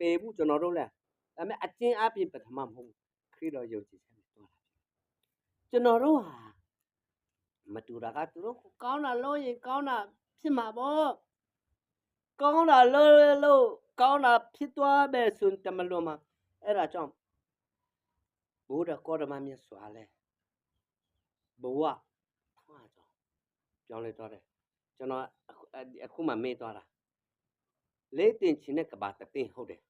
ပေဘူးကျွန်တော်တို့လဲဒါပေမဲ့အကျဉ်းအပြည့်ပထမမဟုတ်ခရစ်တော်ယုံကြည်ချက်နဲ့တွားတာကျွန်တော်တို့ဟာမတူတာကသူတို့ကောင်းတာလို့ရင်ကောင်းတာဖြစ်မှာပေါ့ကောင်းတာလို့ကောင်းတာဖြစ်သွားမယ်ဆိုတမလွန်မှာအဲ့ဒါကြောင့်ဘုရားကောရမမြတ်စွာလဲဘဝထွားကြောင်းပြောင်းလဲသွားတယ်ကျွန်တော်အခုမှမေ့သွားတာလေးတင်ချင်တဲ့ကဘာတပင်းဟုတ်တယ်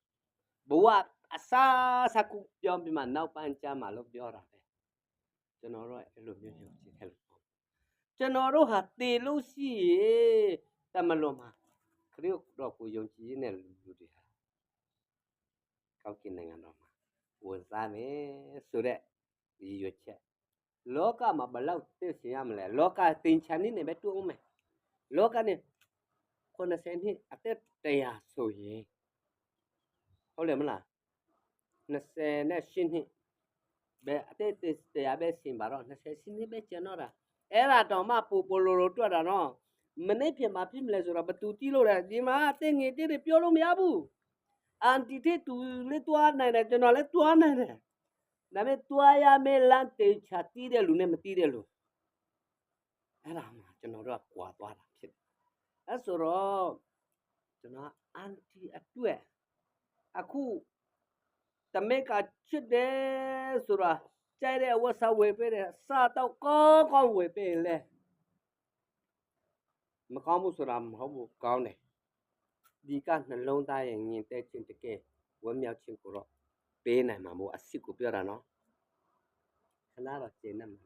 ဘဝအစားစကူပြောပြီးမှနောက်ပန်းကြမှာလို့ပြောတာပဲကျွန်တော်တို့အဲ့လိုမျိုးယုံကြည်ခဲ့လို့ကျွန်တော်တို့ဟာတည်လို့ရှိရင်တမလွန်မှာခရစ်တော်ကိုယုံကြည်နေတဲ့လူတွေဟာကောက်ကင်နိုင်ငံတော်မှာဝင်စားမယ်ဆိုတဲ့ရည်ရွယ်ချက်လောကမှာဘလောက်သိစရမလဲလောကတင်ချာနေနဲ့ပဲတူအောင်မယ်လောကနဲ့90နှစ်အသက်100ဆိုရင်ဟုတ်တယ်မလား28နှစ်ဘယ်အသက်100ပဲရှင်ပါတော့20နှစ်ပဲကျန်တော့တာအဲ့ဒါတောင်မှပူလိုတွက်တာနော်မနေ့ပြင်မှာပြစ်မလဲဆိုတော့ဘသူတီးလို့လဲဒီမှာအသက်ငယ်တဲ့တွေပြောလို့မရဘူးအန်တီတဲ့သူလည်းတွားနိုင်တယ်ကျွန်တော်လည်းတွားနိုင်တယ်ဒါပေမဲ့တွားရမယ်လမ်းတေချာတီးတဲ့လူနဲ့မတီးတဲ့လူအဲ့ဒါမှကျွန်တော်တို့ကကွာသွားတာဖြစ်တယ်အဲ့ဆိုတော့ကျွန်တော်အန်တီအတွက်အခုတမက်ကချစ်တယ်ဆိုတာကြိုက်တဲ့ဝတ်စားဝယ်ပေးတယ်စားတော့ကောင်းဝယ်ပေးလေမကောင်းဘူးဆိုတာမဟုတ်ဘူးကောင်းတယ်ဒီကနှလုံးသားရဲ့ညင်တဲ့ခြင်းတကယ်ဝမ်းမြောက်ခြင်းကိုတော့ပေးနိုင်မှာမို့အစ်စ်ကိုပြောတာနော်ခဏတော့ကျင်းနေမှာ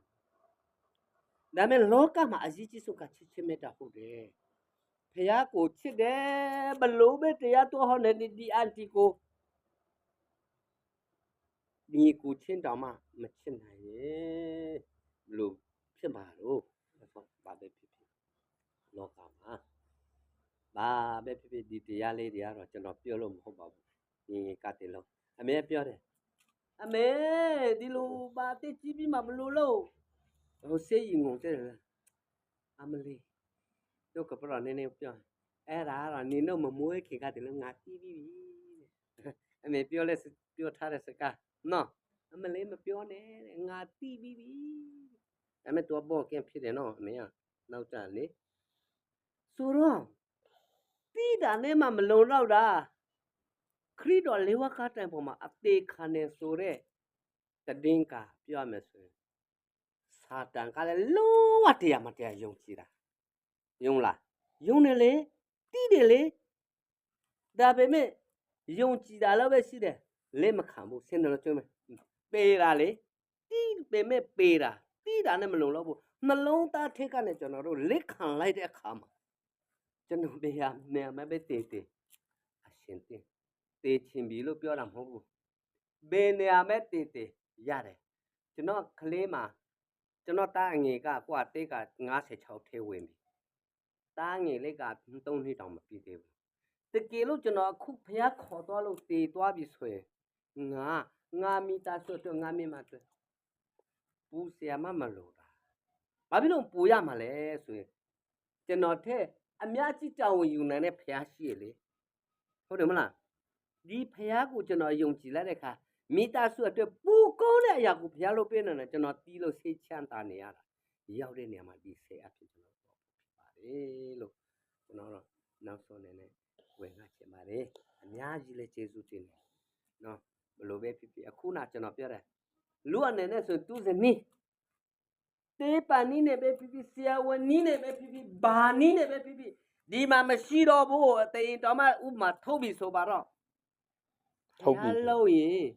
ဒါပေမဲ့လောကမှာအရေးကြီးဆုံးကချစ်ချင်းမေတ္တာဟုတ်တယ်ဖခင်ကိုချစ်တယ်ဘလို့ပဲတရားတော်ဟောနေဒီအန်တီကိုဒီကိုချင်းတောင်မှမချစ်နိုင်ရဲ့လို့ဖြစ်မှာတော့ဘာပဲဖြစ်ဖြစ်လောကမှာဘာပဲဖြစ်ဖြစ်ဒီတရားလေးတွေကတော့ကျွန်တော်ပြောလို့မဟုတ်ပါဘူးဒီကတည်းလုံးအမေပြောတယ်အမေဒီလိုဘာတိကြည့်ပြီးမှမလို့လို့ဟိုစေးရင်ငုံတဲ့အမလေးတို့ကပရနေနေပြောအဲ့ဒါကတော့နင်တို့မမွေးခင်ကတည်းကငါတီးပြီးပြီအမေပြောလဲပြောထားတဲ့စကားနော်အမလေးမပြောနဲ့ငါတီးပြီးပြီဒါပေမဲ့တော့ဘောကင်းဖြစ်တယ်နော်အမေကနောက်ကြလေဆိုတော့တီးတာနဲ့မှမလုံတော့တာခရစ်တော်လေဝါကတိုင်ပေါ်မှာအသေးခံနေဆိုတဲ့တည်င်းကပြောမယ်ဆိုရင်စာတန်ကလည်းလုံးဝတရားမတရားယုံကြည်တာယုံလားယုံတယ်လေတီးတယ်လေဒါပေမဲ့ယုံကြည်တာလည်းပဲရှိတယ်လက်မခံဘူးစင်တယ်လို့ပြောမယ်ပေးတာလေတီးပေမဲ့ပေးတာတီးတာနဲ့မလုံတော့ဘူးနှလုံးသားထက်ကနေကျွန်တော်တို့လက်ခံလိုက်တဲ့အခါမှာကျွန်တော်တရားနေရာမှာပဲတည်အရှင်တင်တည်ချင်ပြီလို့ပြောတာမဟုတ်ဘူးဘယ်နေရာမှာတည်ရတယ်ကျွန်တော်ကလေးမှာကျွန်တော်တားငယ်ကကွာတေးက56ထဲဝင်ပြီတားငယ်လေးက3နှစ်တောင်မပြည့်သေးဘူးတကယ်လို့ကျွန်တော်အခုဖះခေါ်သွားလို့တည်သွားပြီဆိုရင်ငါမိသားစုတော့ငါမိမအတွက်ပူဆရာမမလို့တာဘာဖြစ်လို့ပူရမှာလဲဆိုရင်ကျွန်တော်ထဲအများကြီးတောင်းဝင်ယူနိုင်တဲ့ဖះရှိရလေဟုတ်တယ်မလားဒီဖះကိုကျွန်တော်ယုံကြည်လိုက်တဲ့အခါမိသားစုအတွက်ပူကောင်းတဲ့အရာကိုဖះလုပ်ပေးနေတယ်ကျွန်တော်တီးလို့စိတ်ချမ်းသာနေရတာရောက်တဲ့နေရာမှာဒီဆယ်အဖြစ်ကျွန်တော်ပေါ့ဖြစ်ပါတယ်လို့ကျွန်တော်တော့နောက်ဆုံးနေနဲ့ဝင်ငှချင်ပါတယ်အများကြီးလဲကျေးဇူးတင်တယ်နော်ဘလို့ပဲဖြစ်ဖြစ်အခုနကျွန်တော်ပြောတယ်လူအနေနဲ့ဆိုသူစနီးတေးပန်နီးနဲ့ပဲဖြစ်ဖြစ်ဆရာဝန်နီးနဲ့ပဲဖြစ်ဖြစ်ဘာနီးနဲ့ပဲဖြစ်ဖြစ်ဒီမှာမရှိတော့ဘူးအတိန်တော်မှဥမာထုတ်ပြီဆိုပါတော့ထုတ်ပြီလို့ရင်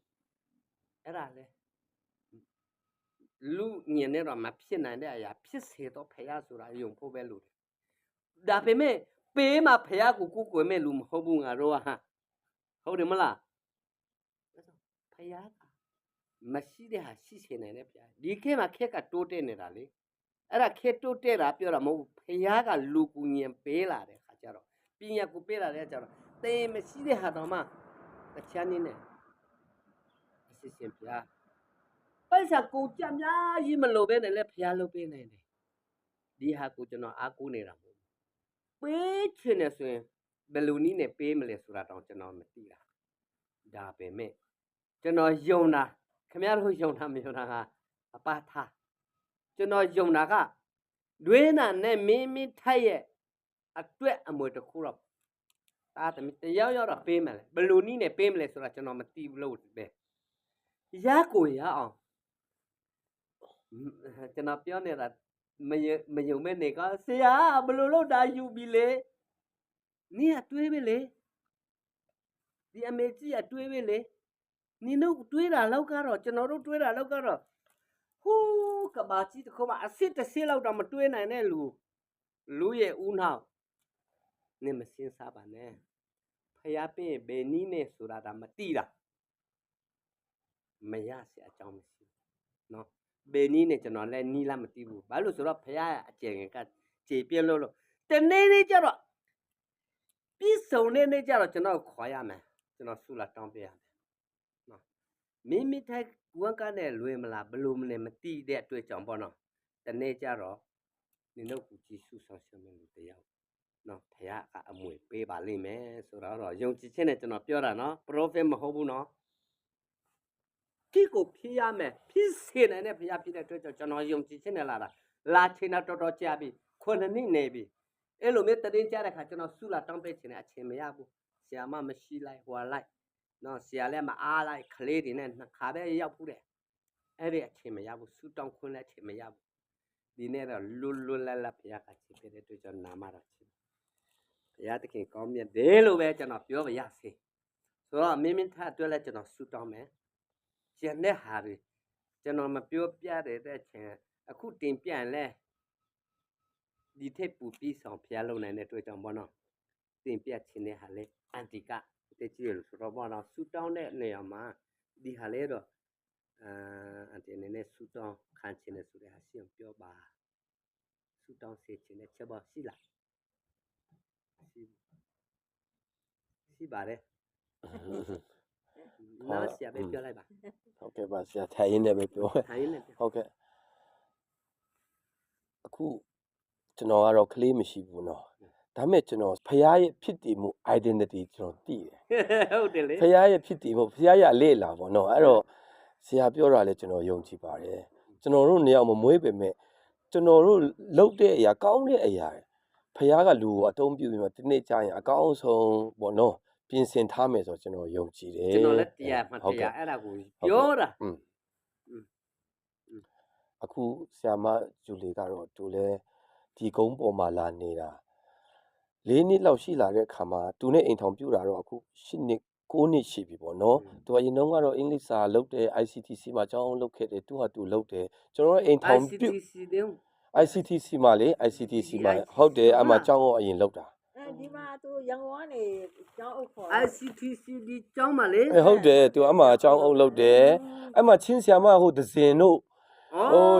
အဲ့ဒါလေလူညင်နဲ့တော့မဖြစ်နိုင်တဲ့အရာဖြစ်စေတော့ဖះဆိုတာယုံဖို့ပဲလို့ဒါပေမဲ့ပေးမှာဖះကိုကိုကွယ်မဲ့လူမဟုတ်ဘူးငါတို့ဟာဟုတ်တယ်မလားဖះမရှိတဲ့ဟာရှိစေနိုင်တဲ့ဖះဒီခေတ်မှာခက်ကတိုးတက်နေတာလေအဲ့ဒါခက်တိုးတက်တာပြောတာမဟုတ်ဘူးဖះကလူကူညင်ပေးလာတဲ့ခါကျတော့ပညာကိုပေးလာတဲ့ကျတော့တေးမရှိတဲ့ဟာတော့မှတခြားနည်းနဲ့အစစ်စင်ဖះပိုက်စားကိုကြများကြီးမလို့ပဲနဲ့လဲဖះလုပ်ပေးနိုင်တယ်ဒီဟာကိုကျွန်တော်အားကိုးနေတာမဟုတ်ဘူးပေးချင်တယ်ဆိုရင်ဘယ်လိုနည်းနဲ့ပေးမလဲဆိုတာတော့ကျွန်တော်မသိတာ ဒါပေမဲ့ကျွန်တော်ယုံတာခင်ဗျားတို့ယုံတာမယုံတာကအပါထားကျွန်တော်ယုံတာကလွေးနာနဲ့မင်းထိုက်ရဲ့အတွက်အမွေတစ်ခုတော့ဒါသမီးတယောက်တော့ပေးမယ်လေဘလူနီးနဲ့ပေးမလဲဆိုတာကျွန်တော်မသိဘူးလို့ပဲရကိုရအောင်ကျွန်တော်ပြောနေတာမယုံမဲ့နေကဆရာဘလူလို့ဒါယူပြီလေနင်အတွေးပဲလေဒီအမေကြီးအတွေးပဲလေနင်တို့တွေးတာလောက်ကတော့ကျွန်တော်တို့တွေးတာလောက်ကတော့ဟူးကဘာကြီးတစ်ခုမှအစ်တစ်စစ်လောက်တော့မတွေးနိုင်တဲ့လူရဲ့ဦးနောက်နင်မစင်းစားပါနဲ့ဖျားပင်းဘယ်နည်းနဲ့ဆိုတာဒါမသိတာမရเสียအကြောင်းမရှိဘူးနော်ဘယ်နည်းနဲ့ကျွန်တော်လည်းနီးလားမသိဘူးဘာလို့ဆိုတော့ဖျားရဲ့အကျယ်ငယ်ကခြေပြင်းလို့တနေ့ကျတော့ပြီးစုံနေ့ကျတော့ကျွန်တော်ခေါ်ရမယ်ကျွန်တော်ဆုလာတောင်းပေးရမယ်နော်မိထိုက်ဝက်ကနဲ့လွေမလားဘလို့မလဲမသိတဲ့အတွေ့အကြုံပေါ့နော်တနေ့ကျတော့နင်တို့ကူကြည့်ဆုဆောင်ရှင်းမယ်လို့တရားနော်ဖျားကအမွေပေးပါလိမ့်မယ်ဆိုတော့ယုံကြည်ခြင်းနဲ့ကျွန်တော်ပြောတာနော် prophet မဟုတ်ဘူးနော်ကိုဖြစ်ရမယ်ဖြစ်စေနိုင်တဲ့ဖျားဖြစ်တဲ့အတွက်ကြောင့်ကျွန်တော်ယုံကြည်ခြင်းနဲ့လာချင်တာတော်ကြာပြီ9နှစ်နေပြီအဲ့လိုမျိုးတရင်ကြတဲ့ခါကျွန်တော်ဆုလာတောင်းပေးခြင်းနဲ့အချိန်မရဘူးဆရာမမရှိလိုက်ဟွာလိုက်နော်ဆရာလည်းမအားလိုက်ကလေးတွေနဲ့နှစ်ခါပဲရောက်ဘူးတဲ့အဲ့ဒီအချိန်မရဘူးဆုတောင်းခွင့်လည်းအချိန်မရဘူးဒီနေ့တော့လွတ်လပ်ဖျားကချစ်ဖြစ်တဲ့အတွက်ကြောင့်နာမတော်ချစ်ဖျားတခင်ကောင်းမြတ်တယ်လို့ပဲကျွန်တော်ပြောပါရစေဆိုတော့မင်းထအတွက်လည်းကျွန်တော်ဆုတောင်းမယ်ကျန်တဲ့ဟာတွေကျွန်တော်မပြောပြတဲ့အချိန်အခုတင်ပြန်လဲဒီထက်ပူပြီးဆောင်ဖျားလုံနိုင်တဲ့အတွက်ကြောင့်ဘောနော်တင်ပြခြင်းတဲ့ဟာလေအန်တီကတကြည့်လို့ဆိုတော့ဘောနော်ဆူတောင်းတဲ့နေရာမှာဒီဟာလေတော့အန်တီနဲ့ဆူတောင်းခံခြင်းနဲ့ဆိုတဲ့ဟာရှင်းပြောပါဆူတောင်းစေခြင်းနဲ့ချက်ပါရှိလားရှိပါတယ်နော်ဆရာပဲပြောလိုက်ပါဟုတ်ကဲ့ပါဆရာထိုင်ရင်းနဲ့ပဲပြောဟုတ်ကဲ့အခုကျွန်တော်ကတော့ကလေးမရှိဘူးနော်ဒါမဲ့ကျွန်တော်ဖခင်ရဲ့ဖြစ်တည်မှု identity ကျွန်တော်သိတယ်ဟုတ်တယ်လေဖခင်ရဲ့ဖြစ်တည်မှုဖခင်ရဲ့အလေးလာပေါ့နော်အဲ့တော့ဆရာပြောတာလဲကျွန်တော်ယုံကြည်ပါတယ်ကျွန်တော်တို့နေရာမှာမွေးပေမဲ့ကျွန်တော်တို့လုပ်တဲ့အရာကောင်းတဲ့အရာဖခင်ကလူကိုအတုံးပြုပြီးမှဒီနေ့ကြာရင်အကောင်းဆုံးပေါ့နော်ပြင်ဆင်ထားမယ်ဆိုကျွန်တော်ယုံကြည်တယ်ကျွန်တော်လည်းတရားမှတရားအဲ့ဒါကိုပြောတာအခုဆရာမဂျူလီကတော့သူလည်းဒီကုန်းပေါ်မှာလာနေတာ၄နှစ်လောက်ရှိလာတဲ့အခါမှာသူနဲ့အိမ်ထောင်ပြူတာတော့အခု၈နှစ်9နှစ်ရှိပြီပေါ့နော်သူအရင်တုန်းကတော့အင်္ဂလိပ်စာလုပ်တယ် ICTC မှာကျောင်းလုပ်ခဲ့တယ်သူကသူလုပ်တယ်ကျွန်တော်အိမ်ထောင်ပြူ ICTC မှာလေ ICTC မှာဟုတ်တယ်အမှကျောင်းအရင်လုပ်တာဒီမှာသူရန်ကုန်ကနေကျောင်းအုပ်ခေါ် ICTC ဒီကျောင်းမှာလေဟုတ်တယ်သူအမှကျောင်းအုပ်လုပ်တယ်အမှချင်းဆရာမဟိုဒဇင်တို့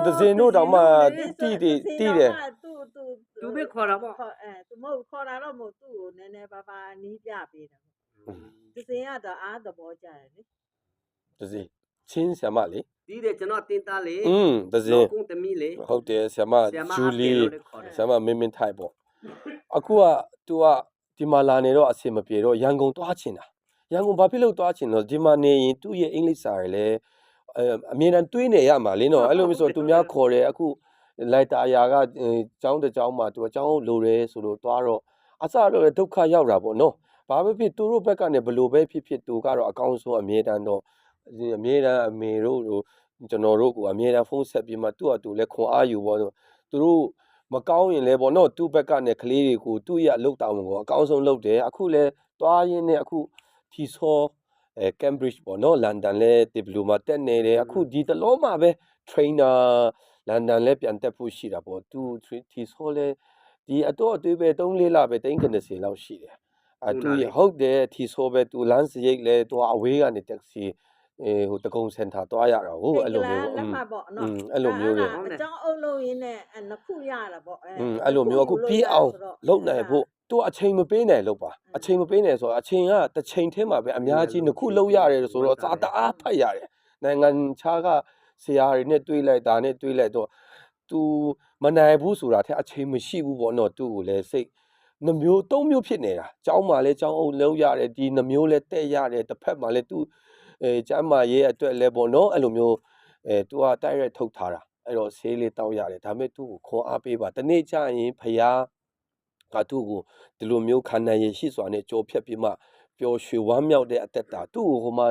ဒဇင်တို့တောင်မှတီးတယ်သူပဲခေါ်တာပေါ့သူမဟုတ်ခေါ်တာတော့မဟုတ်သူ့ကိုနည်းနည်းပါနီးပြပေးတယ်ဒဇင်ကတော့အားသဘောကျတယ်လေဒဇင်ချင်းဆရာမလေဒီတဲ့ကျွန်တော်တင်သားလေဒဇင်ကုန်းသမီးလေဟုတ်တယ်ဆရာမဂျူလီဆရာမမင်းထိုက်ပေါ့အခုက तू ကဒီမှာလာနေတော့အဆင်မပြေတော့ရန်ကုန်သွားချင်တာရန်ကုန်ဘာဖြစ်လို့သွားချင်တော့ဒီမှာနေရင်သူ့ရဲ့အင်္ဂလိပ်စာရယ်လေအမြဲတမ်းတွေးနေရမှာလေနော်အဲ့လိုမျိုးဆိုသူများခေါ်တယ်အခုလိုက်တာအရာကကျောင်းတစ်ကျောင်းမှာ तू အကျောင်းလိုတယ်ဆိုလို့သွားတော့အစတော့ဒုက္ခရောက်တာပေါ့နော်ဘာပဲဖြစ်သူတို့ဘက်ကနေဘလို့ပဲဖြစ်သူကတော့အကောင်းဆုံးအမြဲတမ်းတော့အမြဲတမ်းအမေတို့ကျွန်တော်တို့ကအမြဲတမ်းဖုန်းဆက်ပြီးမှသူ့အတူလဲခွန်အားယူပေါ့သူတို့မကောင်းရင်လဲပေါ့နော်သူ့ဘက်ကနေကလေးတွေကိုသူ့ရဲ့အလုပ်တောင်းကိုအကောင်းဆုံးလုပ်တယ်အခုလဲသွားရင်းနဲ့အခုထီဆောCambridge ပေါ့နော်လန်ဒန်လဲဒီပလိုမာတက်နေတယ်အခုဒီတလုံးမှာပဲ trainer လန်ဒန်လဲပြန်တက်ဖို့ရှိတာပေါ့သူထီဆောလဲဒီအတော့အသွေးပဲ3-4လပဲ390လောက်ရှိတယ်သူဟုတ်တယ်ထီဆောပဲသူလမ်းစရိတ်လဲသူအဝေးကနေတက္ကစီဟိုတကုံစင်တာသွားရတာဟုတ်အဲ့လိုမျိုးလက်မှတ်ပေါ့နော်အဲ့လိုမျိုးလေအကြောင်းအုပ်လုံးရင်းနဲ့နှစ်ခုရတာပေါ့အဲ့လိုမျိုးအခုပြီးအောင်လုပ်နိုင်ဖို့သူအချိန်မပေးနိုင်လို့ပါအချိန်မပေးနိုင်ဆိုတော့အချိန်ကတစ်ချိန်ထဲမှာပဲအများကြီးနှစ်ခုလုပ်ရတယ်ဆိုတော့စာတအားဖတ်ရတယ်နိုင်ငံခြားကဆရာတွေနဲ့တွေးလိုက်တာနဲ့တွေးလိုက်တော့သူမနိုင်ဘူးဆိုတာတဲ့အချိန်မရှိဘူးပေါ့နော်သူ့ကိုလည်းစိတ် နှမျိုးသုံးမျိုးဖြစ်နေတာကျောင်းမှာလဲကျောင်းအုပ်လုံးရတယ်ဒီနှမျိုးလဲတဲ့ရတယ်တစ်ဖက်မှာလဲသူကျမ်းမာရေးအတွက်လဲပေါ့နော်အဲ့လိုမျိုးသူကတိုက်ရိုက်ထုတ်ထားတာအဲ့တော့ဆေးလေးတောက်ရတယ်ဒါပေမဲ့သူ့ကိုခွန်အားပေးပါတနေ့ကျရင်ဖယားကသူ့ကိုဒီလိုမျိုးခန္ဓာရည်ရှိစွာနဲ့ကြော်ဖြတ်ပြီးမှပျော်ရွှင်ဝမ်းမြောက်တဲ့အသက်တာသူ့ကိုဟိုမှာ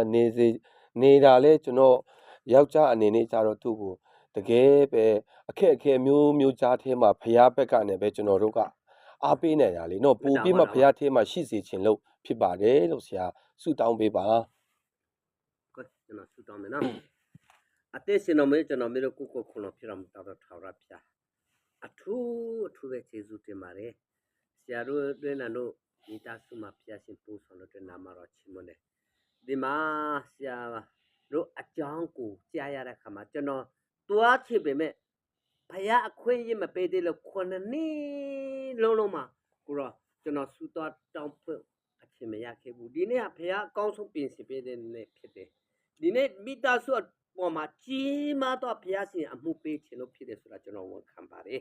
နေတာလဲကျွန်တော်ယောက်ျားအနေနဲ့ကြတော့သူ့ကိုတကယ်ပဲအခက်အခဲမျိုးကြားထဲမှာဖယားဘက်ကနေပဲကျွန်တော်တို့ကအားပေးနေတာလေနော်ပူပြီးမှဖယားထဲမှာရှိစေခြင်းလို့ဖြစ်ပါတယ်လို့ဆရာဆုတောင်းပေးပါ ကိုကျွန်တော်ဆူတောင်းမယ်နော်အသက်ရှင်တော်မူကျွန်တော်မျိုးကိုခုနဖြစ်တော်မူတော်ထာဝရဘုရားအထူးပဲကျေးဇူးတင်ပါတယ်ဆရာတို့တွင်တို့မိသားစုမှာဘုရားရှင်ပို့ဆောင်လို့တဲ့နာမတော်ချီးမွမ်းတယ်ဒီမှာဆရာတို့အကြောင်းကိုကြားရတဲ့ခါမှာကျွန်တော်တွားချစ်ပေမဲ့ဖယားအခွင့်အရေးမပေးသေးလို့ခုနှစ်နှစ်လုံးမှာကိုတော့ကျွန်တော်ဆူတော့တောင်းဖို့အချိန်မရခဲ့ဘူးဒီနေ့ကဖယားအကောင်းဆုံးပြင်ဆင်ပေးတဲ့နေ့ဖြစ်တယ်ဒီနေ့မိသားစုပေါ်မှာကြီးမားတော့ဘုရားရှင်အမှုပေးခြင်းလို့ဖြစ်တယ်ဆိုတာကျွန်တော်ဝန်ခံပါတယ်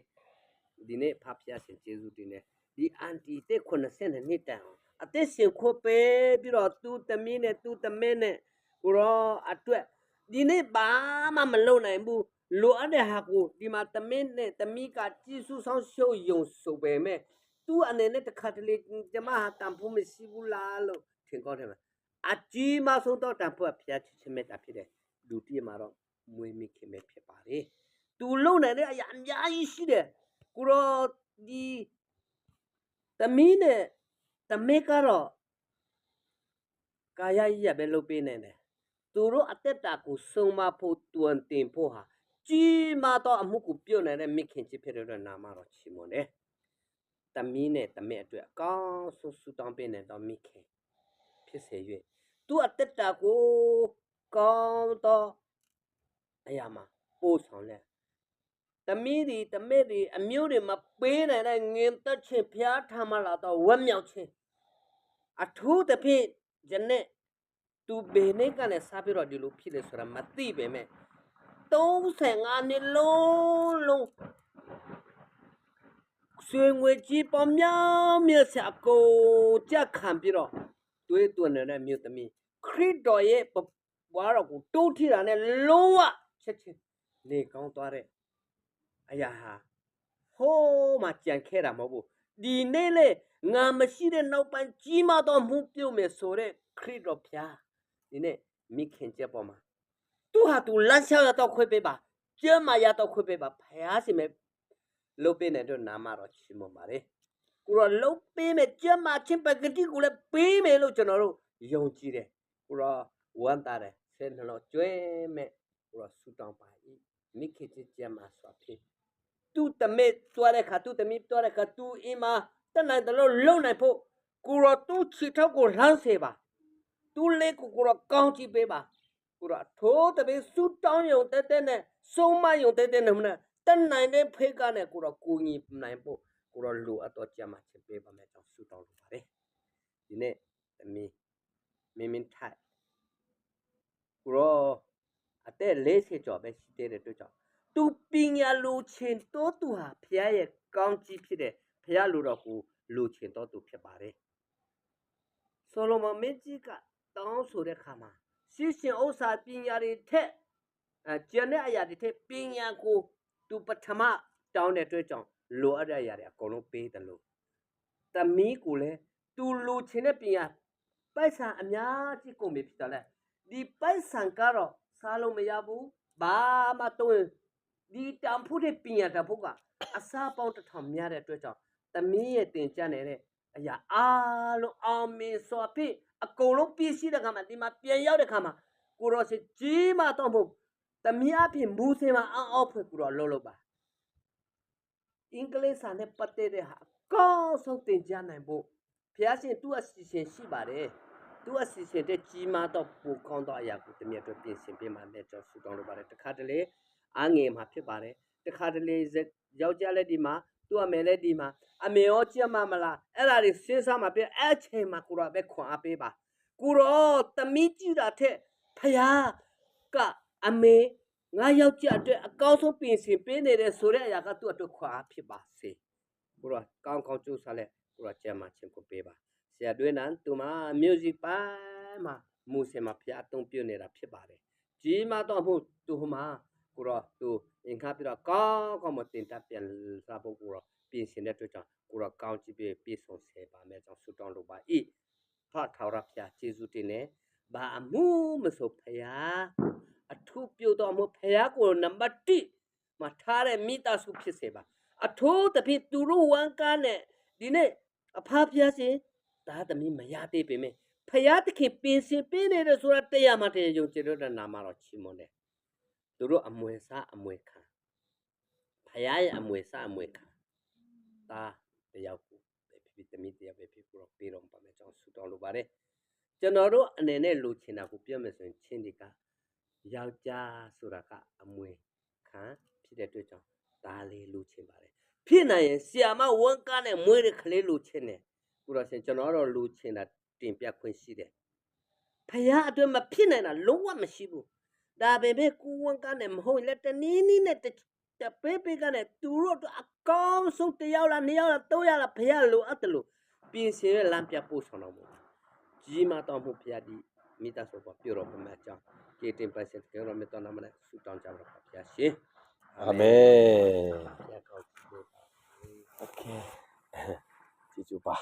ဒီနေ့ဖဘုရားရှင်ကျေးဇူးတင်တယ်ဒီအန်တီတဲ့90နှစ်တန်အသက်ရှင်ခွပေးပြီးတော့သူ့သမီးနဲ့သူ့သမက်နဲ့ကိုရောအတွက်ဒီနေ့ဘာမှမလုပ်နိုင်ဘူးလိုအပ်တဲ့ဟာကိုဒီမှာသမက်နဲ့သမီးကကြည်စုဆောင်ရှုပ်ယုံဆိုပေမဲ့သူ့အနေနဲ့တခါတလေကျမဟာတန်ဖို့မရှိဘူးလားလို့ထင်ကောင်းတယ်အကြီးမဆုံးတော့တန်ဖို့ဘုရားချစ်ချင်တာဖြစ်တယ်လူတည်းမှာတော့မွေးမိခင်ပဲဖြစ်ပါလေသူလုံနေတဲ့အရာအများကြီးရှိတယ်ကိုရောဒီသမီးနဲ့သမက်ကတော့ကာယကြီးရပဲလုပ်ပေးနေတယ်သူတို့အသက်တာကိုစုံမဖို့တွန်တင်ဖို့ဟာကြီးမားတော့အမှုကိုပြုတ်နေတဲ့မိခင်ချစ်ဖြစ်တဲ့နာမတော်ချီးမွမ်းတယ်သမီးနဲ့သမက်အတွက်အကောင်းဆုံးဆုတောင်းပေးနေတော့မိခင်ဖြစ်စေ၍သူအသက်တာကိုကောင်းတော့အရာမှာပို့ဆောင်လဲသမီးတွေသမက်တွေအမျိုးတွေမပေးနိုင်တဲ့ငင်သက်ချင်းဖျားထားမှလာတော့ဝမ်းမြောက်ခြင်းအထူးသဖြင့်ယနေ့သူဘယ်နဲ့ကလည်းစားပြီးတော့ဒီလိုဖြစ်လေဆိုတာမသိပေမဲ့35နှစ်လုံးဆွေငွေကြီးပေါ်မြောင်းမြတ်စကိုကြက်ခံပြီးတော့တွေးတွင်နေတဲ့မြို့သမီးခရစ်တော်ရဲ့ဘဝတော်ကိုတိုးထီတာနဲ့လုံးဝချက်ချင်းနေကောင်းသွားတဲ့အရာဟာဟိုးမှကြံခဲ့တာမဟုတ်ဘူးဒီနေ့လေငါမရှိတဲ့နောက်ပိုင်းကြီးမားသောမှုပြုတ်မယ်ဆိုတဲ့ခရစ်တော်ဖျားဒီနေ့မိခင်ချက်ပေါ်မှာသူဟာသူလမ်းလျှောက်ရတော့ခွင့်ပေးပါကျမ်းမာရတော့ခွင့်ပေးပါဖျားစီမဲ့လုတ်ပေးနေတဲ့နာမတော်ချီးမွမ်းပါတယ်ကိုရောလုတ်ပေးမဲ့ကျမ်းမာချင်းပကတိကိုလည်းပေးမယ်လို့ကျွန်တော်တို့ယုံကြည်တယ်ကိုရောဝမ်းသာတယ်ဆယ်နှလုံးကျွဲမဲ့ကိုရောဆူတောင်းပါ၏မိခင်ချစ်ကျမ်းမာစွာဖြစ်သူ့တမက်တွားတဲ့ခါသူ့သမီးတွားတဲ့ခါသူ့အိမ်မှာတတ်နိုင်တယ်လို့လုံနိုင်ဖို့ကိုရောသူ့ချစ်ထောက်ကိုလှမ်းစေပါသူ့လက်ကိုရောကောင်းကြည့်ပေးပါကိုရောထိုးတပည့်ဆူတောင်းယုံတဲ့နဲ့ဆုံးမယုံတဲ့နဲ့မနဲ့တတ်နိုင်တဲ့ဖေးကနဲ့ကိုရောကိုညီနိုင်ဖို့ကိုရောလိုအပ်တော့ကြမှာချစ်ပေးပါမယ်ကြောင့်ဆူတောင်းလိုပါတယ်ဒီနေ့သမီးမင်းထိုက်ကိုရောအသက်40ကျော်ပဲရှိတဲ့အတွက်ကြောင့်သူပညာလိုချင်တော့သူဟာဖျားရဲ့ကောင်းကြီးဖြစ်တဲ့ဖျားလိုတော့ကိုလိုချင်တော့သူဖြစ်ပါတယ်ဆိုလိုမန်မင်းကြီးကတောင်းဆိုတဲ့ခါမှာရှင်းရှင်းဥစ္စာပညာတွေထက်ကျန်တဲ့အရာတွေထက်ပညာကိုသူပထမတောင်းတဲ့အတွက်ကြောင့်လိုအပ်တဲ့အရာတွေအကုန်လုံးပေးတယ်လို့သမီးကိုလည်းသူလိုချင်တဲ့ပညာပိုက်ဆံအများကြီးကုန်ပြီဖြစ်တယ်လေဒီပိုက်ဆံကတော့စားလို့မရဘူးဘာမှတော့ဒီတန်ဖို့တဲ့ပညာတဖို့ကအစားပေါင်းတစ်ထောင်များတဲ့အတွက်ကြောင့်သမီးရဲ့တင်ကြနေတဲ့အရာအားလုံးအောင်မြင်စွာဖြင့်အကုန်လုံးပြည့်စည်တဲ့ခါမှာဒီမှာပြန်ရောက်တဲ့ခါမှာကိုရောစစ်ကြီးမှတော့မဟုတ်သမီးအပြင်မူစင်မှာအောက်ဖွယ်ကိုရောလှုပ်ပါအင်္ဂလိပ်စာနဲ့ပတ်သက်တဲ့ဟာကောင်းဆုံးတင်ကြနိုင်ဖို့ဘုရားရှင်သူ့အစီအစဉ်ရှိပါတယ်သူ့အစီအစဉ်တဲ့ကြီးမားတော့ပိုကောင်းတော့အရာကိုတမန်တော်ပြင်ဆင်ပေးမှလည်းကျွန်တော်ဆူတောင်းလိုပါတယ်တခါတလေအားငယ်မှာဖြစ်ပါတယ်တခါတလေယောက်ျားလည်းဒီမှာသူ့အမေလည်းဒီမှာအမေရောကြက်မမလားအဲ့ဒါတွေစဉ်းစားမှာပြအဲ့ချိန်မှာကိုရောပဲခွန်အားပေးပါကိုရောတမီးကြည့်တာထက်ဖယားကအမေငါယောက်ျားအတွက်အကောင်းဆုံးပြင်ဆင်ပေးနေတဲ့ဆိုတဲ့အရာကသူ့အတွက်ခွန်အားဖြစ်ပါစေကိုရောကောင်းကောင်းကြိုးစားလဲ ကိုရောကျမ်းမာခြင်းကိုပေးပါဆရာတွေ့နံသူမှာ music ပိုင်းမှာမူစင်မှာဖျားအသုံးပြုနေတာဖြစ်ပါတယ်ကြီးမားတော့မှုသူမှာကိုရောသူအင်္ဂါပြတော့ကောင်းမတင်တပ်ပြန်စားဖို့ကိုရောပြင်ဆင်တဲ့အတွက်ကြောင့်ကိုရောကောင်းကြည့်ပြီးပြေဆုံးစေပါမယ်ကြောင့်ဆုတောင်းလိုပါဤဖတ်ထောက်ရဖျားကျေးဇူးတင်နေဘာအမှုမဆိုဖျားအထုပြုတော်မူဖျားကိုနံပါတ်1မှာထားတဲ့မိသားစုဖြစ်စေပါအထိုးတစ်ဖြစ်သူတို့ဝန်ကားနဲ့ဒီနေ့အဖဖျားရှင်ဒါသမီးမရသေးပေမဲ့ဖျားတခင်ပင်စင်ပေးနေတယ်ဆိုတာတရားမှတရားယုံကြည်လို့တဲ့နာမတော်ချီးမွမ်းတယ်သူတို့အမွေစားအမွေခံဖျားရဲ့အမွေစားအမွေခံဒါတယောက်ကိုပဲဖြစ်သမီးတယောက်ပဲဖြစ်ကိုတော့ပေးတော့ပါမယ်ကြောင့်ဆုတောင်းလိုပါတယ်ကျွန်တော်တို့အနေနဲ့လူချင်တာကိုပြောမယ်ဆိုရင်ချင်းဒီကယောက်ျားဆိုတာကအမွေခံဖြစ်တဲ့အတွက်ကြောင့်ဒါလေးလူချင်ပါတယ်ဖြစ်နိုင်ရင်ဆီယာမဝန်ကားနဲ့မွေးတဲ့ကလေးလူချင်တယ်ကိုတော့ရှင်ကျွန်တော်တို့လူချင်တာတင်ပြခွင့်ရှိတယ်ဖယားအတွက်မဖြစ်နိုင်တာလုံးဝမရှိဘူးဒါပေမဲ့ကိုဝန်ကားနဲ့မဟုတ်လက်တနည်းနည်းနဲ့တပေးကနဲ့သူတို့အကောင်းဆုံး1ယောက်လား2ယောက်လား3ယောက်လားဖယားလိုအပ်တယ်လို့ပြင်ဆင်ရလမ်းပြပို့ဆောင်တော်မူကြီးမားတော်မူဖယားဒီမိသားစုပေါ်ပြုတော်မှာကြောင်းကေတင်ပတ်စင်ကြောင့်မြတ်တော်နာမနဲ့ဆုတောင်းကြပါဖယားရှင်အာမင်โอเคကျေးဇူးပါ